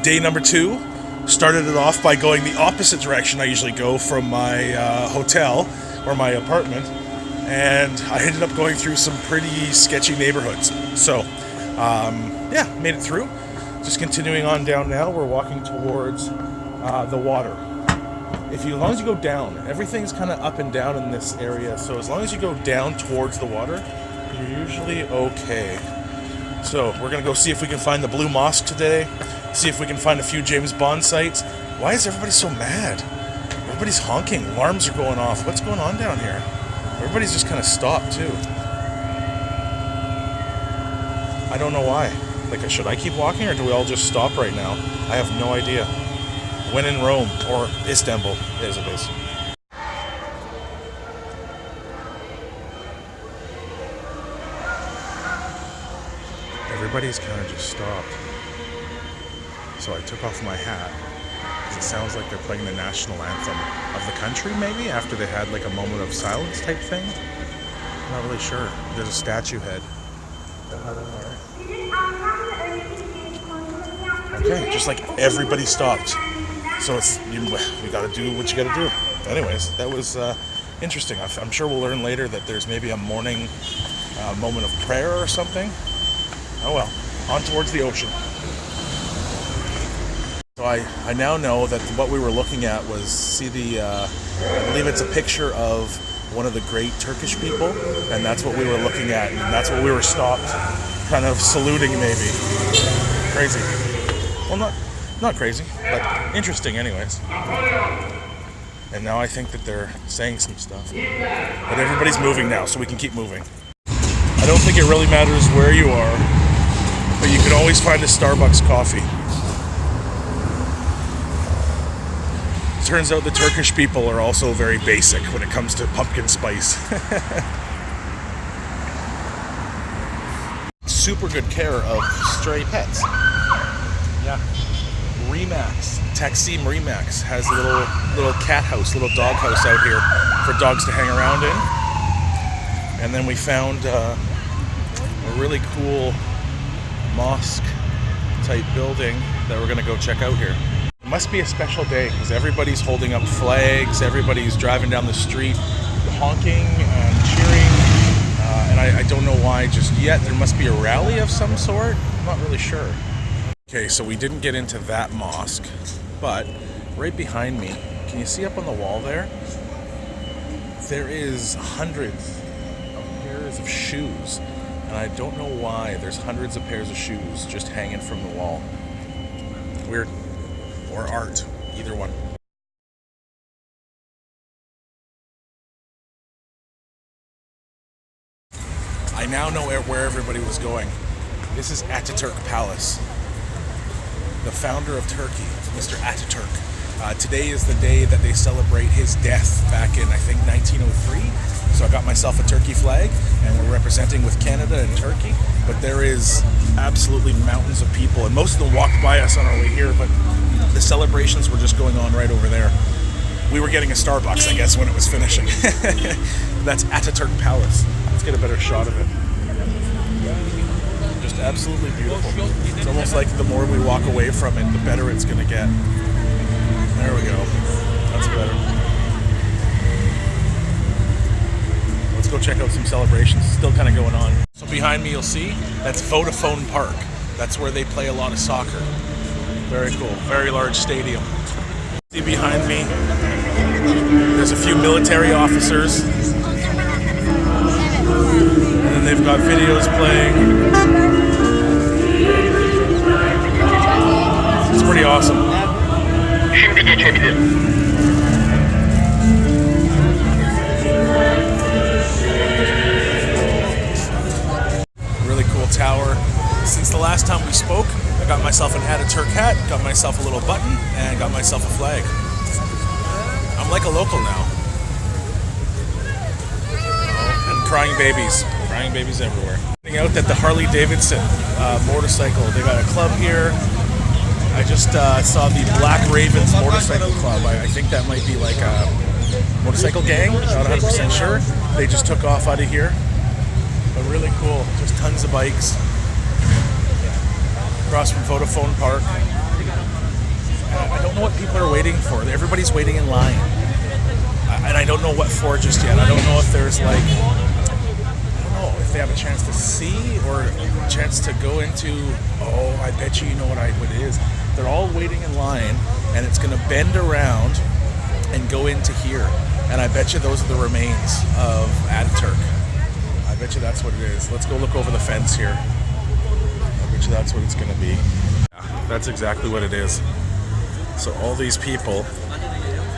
Day number 2, started it off by going the opposite direction I usually go from my hotel or my apartment, and I ended up going through some pretty sketchy neighborhoods. So, yeah, made it through. Just continuing on down now, we're walking towards the water. As long as you go down, everything's kind of up and down in this area, so as long as you go down towards the water, you're usually okay. So we're gonna go see if we can find the Blue Mosque today, see if we can find a few James Bond sites. Why is everybody so mad? Everybody's honking, alarms are going off. What's going on down here? Everybody's just kind of stopped too. I don't know why. Like, should I keep walking or do we all just stop right now? I have no idea. When in Rome, or Istanbul, as it is. Everybody's kind of just stopped. So I took off my hat, because it sounds like they're playing the national anthem of the country, maybe, after they had like a moment of silence type thing. I'm not really sure. There's a statue head. Okay, just like everybody stopped. So we gotta do what you gotta do. Anyways, that was interesting. I'm sure we'll learn later that there's maybe a morning moment of prayer or something. Oh well, on towards the ocean. So I now know that what we were looking at was, I believe it's a picture of one of the great Turkish people, and that's what we were looking at, and that's what we were stopped, kind of saluting maybe. Crazy. Well, not crazy, but interesting anyways. And now I think that they're saying some stuff. But everybody's moving now, so we can keep moving. I don't think it really matters where you are, but you can always find a Starbucks coffee. Turns out the Turkish people are also very basic when it comes to pumpkin spice. Super good care of stray pets. Yeah. Remax, Taksim Remax has a little cat house, little dog house out here for dogs to hang around in. And then we found a really cool mosque type building that we're gonna go check out here. It must be a special day because everybody's holding up flags, everybody's driving down the street honking and cheering, and I don't know why just yet. There must be a rally of some sort. I'm not really sure. Okay, so we didn't get into that mosque, but right behind me, can you see up on the wall there? There is hundreds of pairs of shoes, and I don't know why there's hundreds of pairs of shoes just hanging from the wall. Weird. Or art, either one. I now know where everybody was going. This is Ataturk Palace. The founder of Turkey, Mr. Ataturk. Today is the day that they celebrate his death back in, I think, 1903. So I got myself a Turkey flag, and we're representing with Canada and Turkey. But there is absolutely mountains of people, and most of them walked by us on our way here, but the celebrations were just going on right over there. We were getting a Starbucks, I guess, when it was finishing. That's Ataturk Palace. Let's get a better shot of it. Just absolutely beautiful. It's almost like the more we walk away from it, the better it's going to get. There we go. That's better. Let's go check out some celebrations. It's still kind of going on. So behind me you'll see, that's Vodafone Park. That's where they play a lot of soccer. Very cool. Very large stadium. See behind me, there's a few military officers. And then they've got videos playing. It's pretty awesome. Şimdi geçebilir. Really cool tower. Since the last time we spoke, I got myself an Ataturk hat, got myself a little button, and got myself a flag. I'm like a local now. And crying babies everywhere. Finding out that the Harley Davidson motorcycle, they got a club here. I just saw the Black Ravens Motorcycle Club. I think that might be like a motorcycle gang, not 100% sure. They just took off out of here. But really cool, just tons of bikes. Across from Vodafone Park. I don't know what people are waiting for. Everybody's waiting in line. And I don't know what for just yet. I don't know if there's like, I don't know if they have a chance to see or a chance to go into, oh, I bet you know what it is. They're all waiting in line, and it's going to bend around and go into here. And I bet you those are the remains of Ataturk. I bet you that's what it is. Let's go look over the fence here. I bet you that's what it's going to be. Yeah, that's exactly what it is. So all these people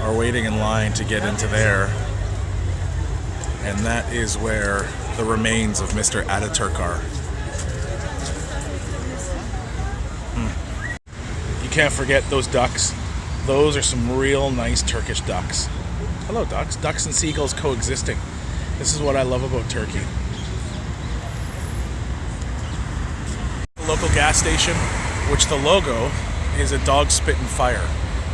are waiting in line to get into there, and that is where the remains of Mr. Ataturk are. You can't forget those ducks. Those are some real nice Turkish ducks. Hello, ducks. Ducks and seagulls coexisting. This is what I love about Turkey. The local gas station, which the logo is a dog spitting fire.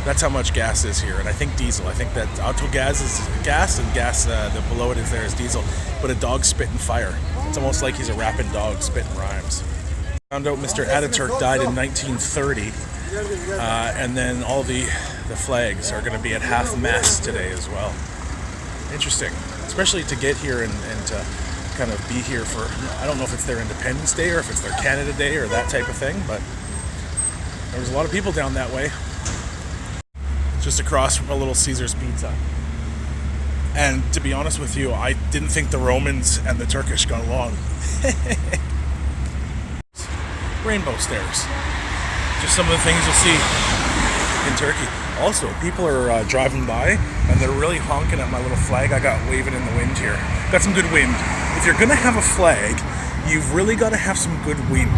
That's how much gas is here, and I think diesel. I think that autogas is gas, and gas the below it is there is diesel. But a dog spitting fire. It's almost like he's a rapping dog spitting rhymes. Found out Mr. Ataturk died in 1930, and then all the flags are going to be at half-mast today as well. Interesting, especially to get here and to kind of be here for, I don't know if it's their Independence Day or if it's their Canada Day or that type of thing, but there was a lot of people down that way. Just across from a Little Caesar's Pizza. And to be honest with you, I didn't think the Romans and the Turkish got along. Rainbow stairs. Just some of the things you'll see in Turkey. Also, people are driving by and they're really honking at my little flag I got waving in the wind here. Got some good wind. If you're gonna have a flag, you've really got to have some good wind.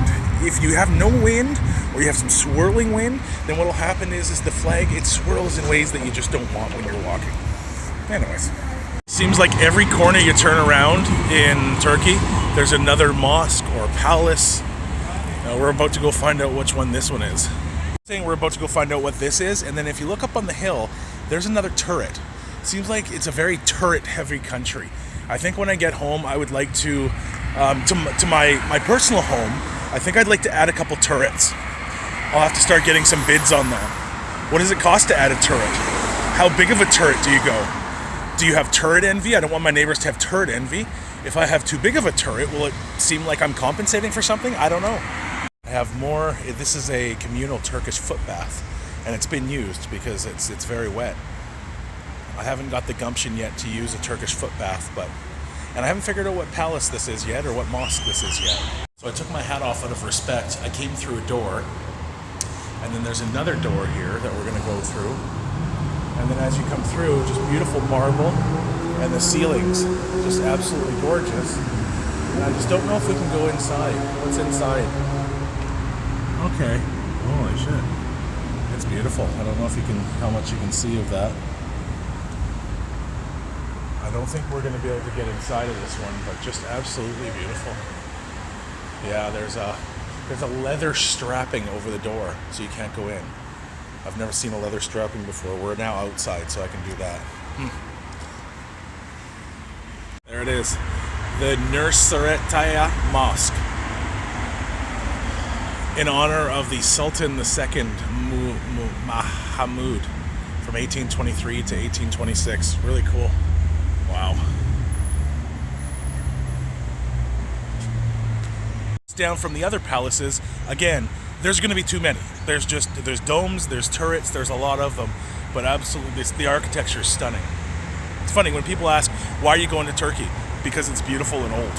If you have no wind or you have some swirling wind, then what will happen is the flag, it swirls in ways that you just don't want when you're walking. Anyways, seems like every corner you turn around in Turkey, there's another mosque or palace. We're about to go find out which one this one is. We're about to go find out what this is, and then if you look up on the hill, there's another turret. Seems like it's a very turret-heavy country. I think when I get home, I would like to my personal home, I think I'd like to add a couple turrets. I'll have to start getting some bids on that. What does it cost to add a turret? How big of a turret do you go? Do you have turret envy? I don't want my neighbors to have turret envy. If I have too big of a turret, will it seem like I'm compensating for something? I don't know. I have more. This is a communal Turkish foot bath, and it's been used because it's very wet. I haven't got the gumption yet to use a Turkish foot bath, and I haven't figured out what palace this is yet or what mosque this is yet. So I took my hat off out of respect. I came through a door, and then there's another door here that we're going to go through. And then as you come through, just beautiful marble, and the ceilings just absolutely gorgeous. And I just don't know if we can go inside. What's inside? Okay. Holy shit. It's beautiful. I don't know if you can, how much you can see of that. I don't think we're going to be able to get inside of this one, but just absolutely beautiful. Yeah, there's a leather strapping over the door, so you can't go in. I've never seen a leather strapping before. We're now outside, so I can do that. There it is. The Nursaretaya Mosque. In honor of the Sultan II Mahmud from 1823 to 1826. Really cool. Wow. Down from the other palaces, again, there's going to be too many. There's domes, there's turrets, there's a lot of them, but absolutely, the architecture is stunning. It's funny when people ask, why are you going to Turkey? Because it's beautiful and old.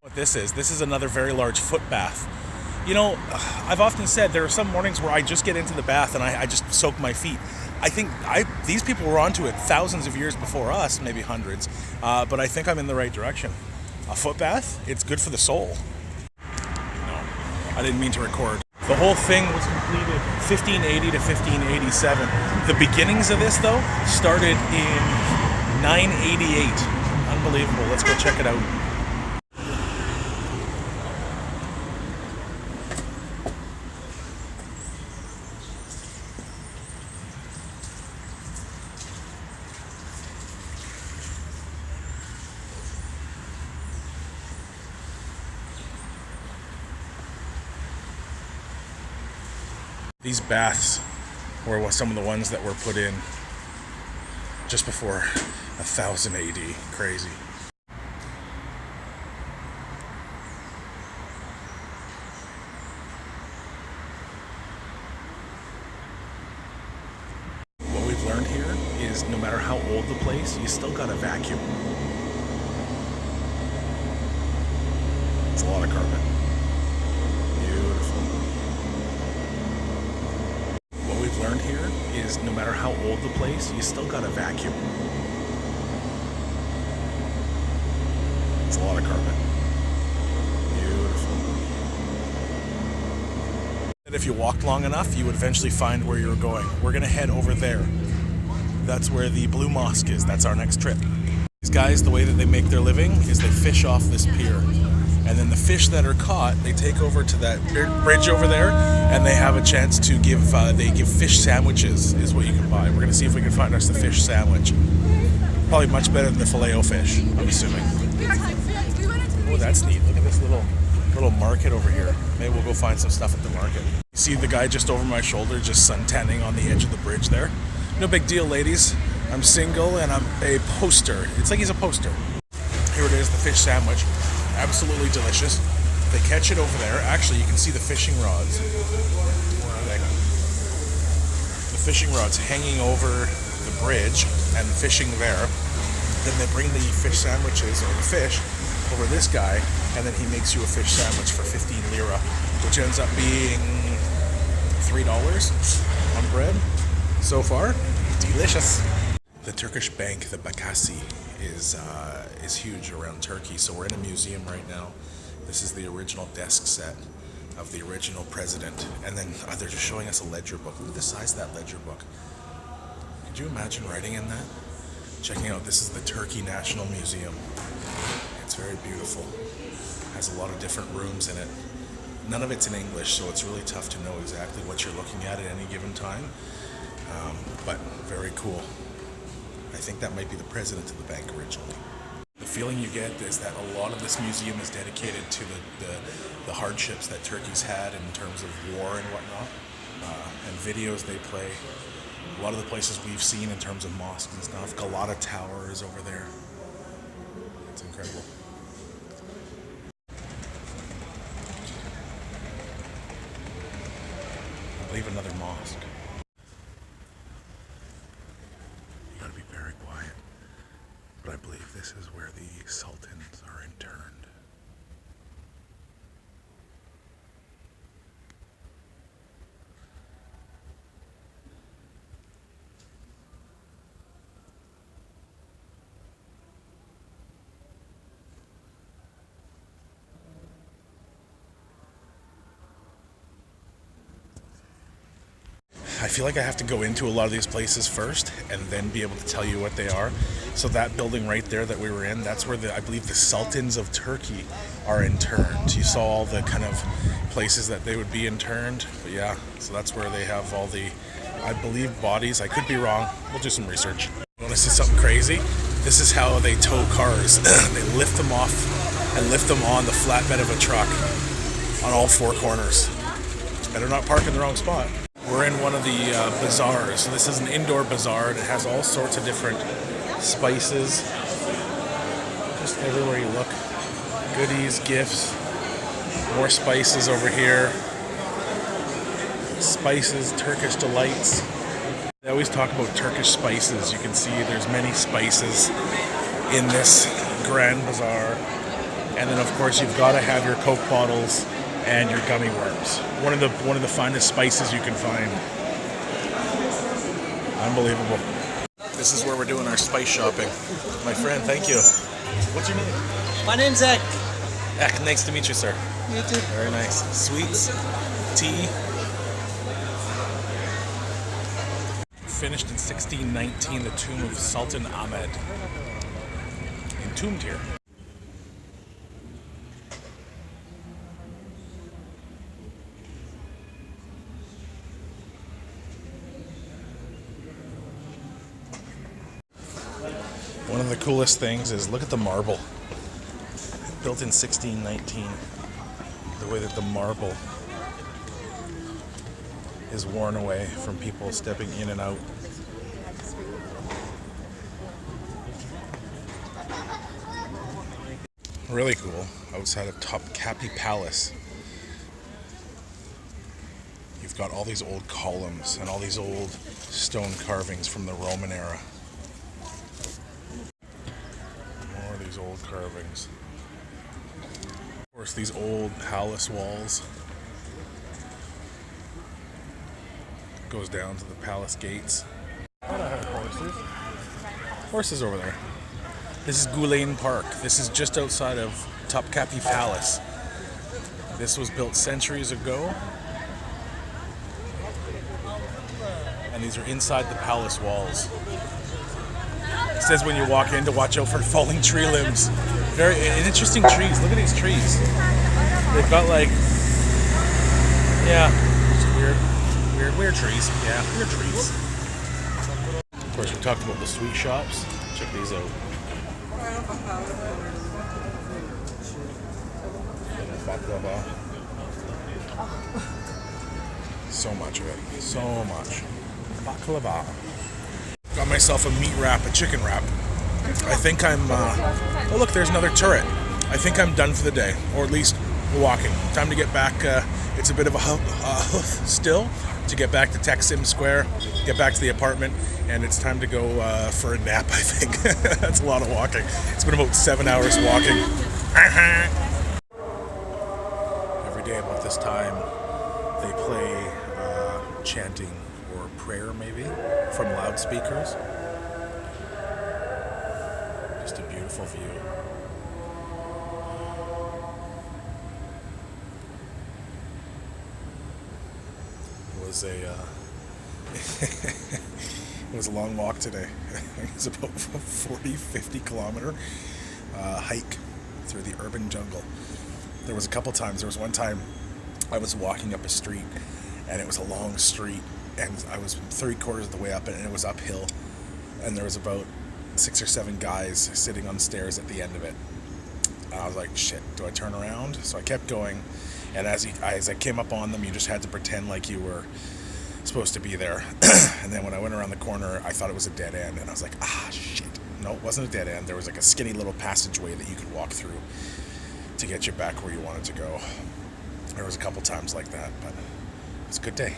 What this is another very large foot bath. You know, I've often said there are some mornings where I just get into the bath and I just soak my feet. I think these people were onto it thousands of years before us, maybe hundreds, but I think I'm in the right direction. A foot bath, it's good for the soul. No, I didn't mean to record. The whole thing was completed 1580 to 1587. The beginnings of this, though, started in 988. Unbelievable. Let's go check it out. These baths or some of the ones that were put in just before 1000 AD. Crazy. What we've learned here is no matter how old the place, you still got a vacuum. It's a lot of carpet. Beautiful. What we've learned here is no matter how old the place, you still got a vacuum. It's a lot of carpet. Beautiful. And if you walked long enough, you would eventually find where you were going. We're gonna head over there. That's where the Blue Mosque is. That's our next trip. These guys, the way that they make their living is they fish off this pier. And then the fish that are caught, they take over to that bridge over there, and they have a chance to give, they give fish sandwiches is what you can buy. We're gonna see if we can find us the fish sandwich. Probably much better than the Filet-O-Fish, I'm assuming. Oh, that's neat. Look at this little market over here. Maybe we'll go find some stuff at the market. See the guy just over my shoulder, just sun tanning on the edge of the bridge there? No big deal, ladies. I'm single and I'm a poster. It's like he's a poster. Here it is, the fish sandwich. Absolutely delicious. They catch it over there. Actually, you can see the fishing rods. The fishing rods hanging over the bridge and fishing there. Then they bring the fish sandwiches or the fish over this guy, and then he makes you a fish sandwich for 15 lira, which ends up being $3 on bread. So far, delicious. The Turkish bank, the Bakasi, is huge around Turkey. So we're in a museum right now. This is the original desk set of the original president, and then they're just showing us a ledger book. Look at the size of that ledger book. Could you imagine writing in that? Checking out, this is the Turkey National Museum. It's very beautiful. Has a lot of different rooms in it. None of it's in English, so it's really tough to know exactly what you're looking at any given time. But very cool. I think that might be the president of the bank originally. The feeling you get is that a lot of this museum is dedicated to the hardships that Turkey's had in terms of war and whatnot, and videos they play. A lot of the places we've seen in terms of mosques and stuff. Galata Tower is over there. It's incredible. I believe another mosque. You gotta be very quiet. But I believe this is where the sultans are interned. I feel like I have to go into a lot of these places first and then be able to tell you what they are. So that building right there that we were in, that's where I believe the sultans of Turkey are interned. You saw all the kind of places that they would be interned. But yeah, so that's where they have all the, I believe, bodies. I could be wrong. We'll do some research. Want to see something crazy? This is how they tow cars. They lift them off and lift them on the flatbed of a truck on all four corners. Better not park in the wrong spot. We're in one of the bazaars. So this is an indoor bazaar. It has all sorts of different spices. Just everywhere you look. Goodies, gifts, more spices over here. Spices, Turkish delights. They always talk about Turkish spices. You can see there's many spices in this grand bazaar. And then of course you've got to have your Coke bottles and your gummy worms. One of the finest spices you can find. Unbelievable. This is where we're doing our spice shopping. My friend, thank you. What's your name? My name's Ek. Ek, nice to meet you, sir. You too. Very nice. Sweets, tea. Finished in 1619, the tomb of Sultan Ahmed. Entombed here. One of the coolest things is look at the marble. Built in 1619. The way that the marble is worn away from people stepping in and out. Really cool, outside of Topkapi Palace. You've got all these old columns and all these old stone carvings from the Roman era. More of these old carvings. Of course, these old palace walls. Goes down to the palace gates. I don't have horses. Horses over there. This is Gülen Park. This is just outside of Topkapi Palace. This was built centuries ago. And these are inside the palace walls. It says when you walk in to watch out for falling tree limbs. Very interesting trees. Look at these trees. They've got like, yeah, just weird trees. Yeah, weird trees. Of course, we talked about the sweet shops. Check these out. Baklava. So much of it. So much. Baklava. Got myself a meat wrap, a chicken wrap. I think I'm, oh look, there's another turret. I think I'm done for the day, or at least walking. Time to get back, it's a bit of a hoof still, to get back to Taksim Square, get back to the apartment, and it's time to go for a nap, I think. That's a lot of walking. It's been about 7 hours walking. Every day about this time, they play chanting or prayer, maybe, from loudspeakers. Just a beautiful view. It was a long walk today. It was about a 40-50 kilometer hike through the urban jungle. There was a couple times. There was one time I was walking up a street, and it was a long street, and I was 3/4 of the way up, and it was uphill, and there was about 6 or 7 guys sitting on stairs at the end of it. And I was like, shit, do I turn around? So I kept going, and as I came up on them, you just had to pretend like you were supposed to be there. And then when I went around the corner, I thought it was a dead end, and I was like, ah, shit. No, it wasn't a dead end. There was like a skinny little passageway that you could walk through to get you back where you wanted to go. There was a couple times like that, but it's a good day.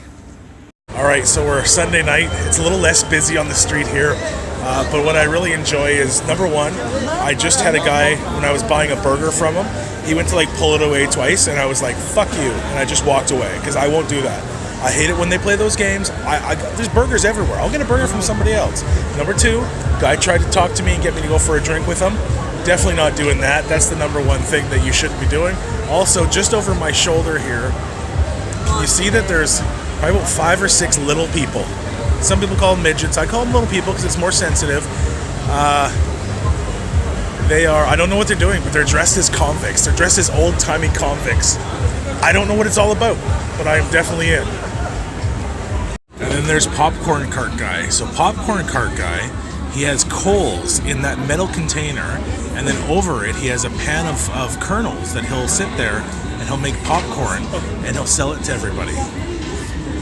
All right, so we're Sunday night. It's a little less busy on the street here, but what I really enjoy is, number one, I just had a guy, when I was buying a burger from him, he went to like pull it away twice, and I was like, fuck you, and I just walked away, because I won't do that. I hate it when they play those games. There's burgers everywhere. I'll get a burger from somebody else. Number two, guy tried to talk to me and get me to go for a drink with him. Definitely not doing that. That's the number one thing that you shouldn't be doing. Also, just over my shoulder here, can you see that there's probably about 5 or 6 little people? Some people call them midgets. I call them little people because it's more sensitive. They are, I don't know what they're doing, but they're dressed as convicts. They're dressed as old-timey convicts. I don't know what it's all about, but I'm definitely in. And then there's Popcorn Cart Guy. So Popcorn Cart Guy, he has coals in that metal container, and then over it he has a pan of kernels that he'll sit there and he'll make popcorn and he'll sell it to everybody.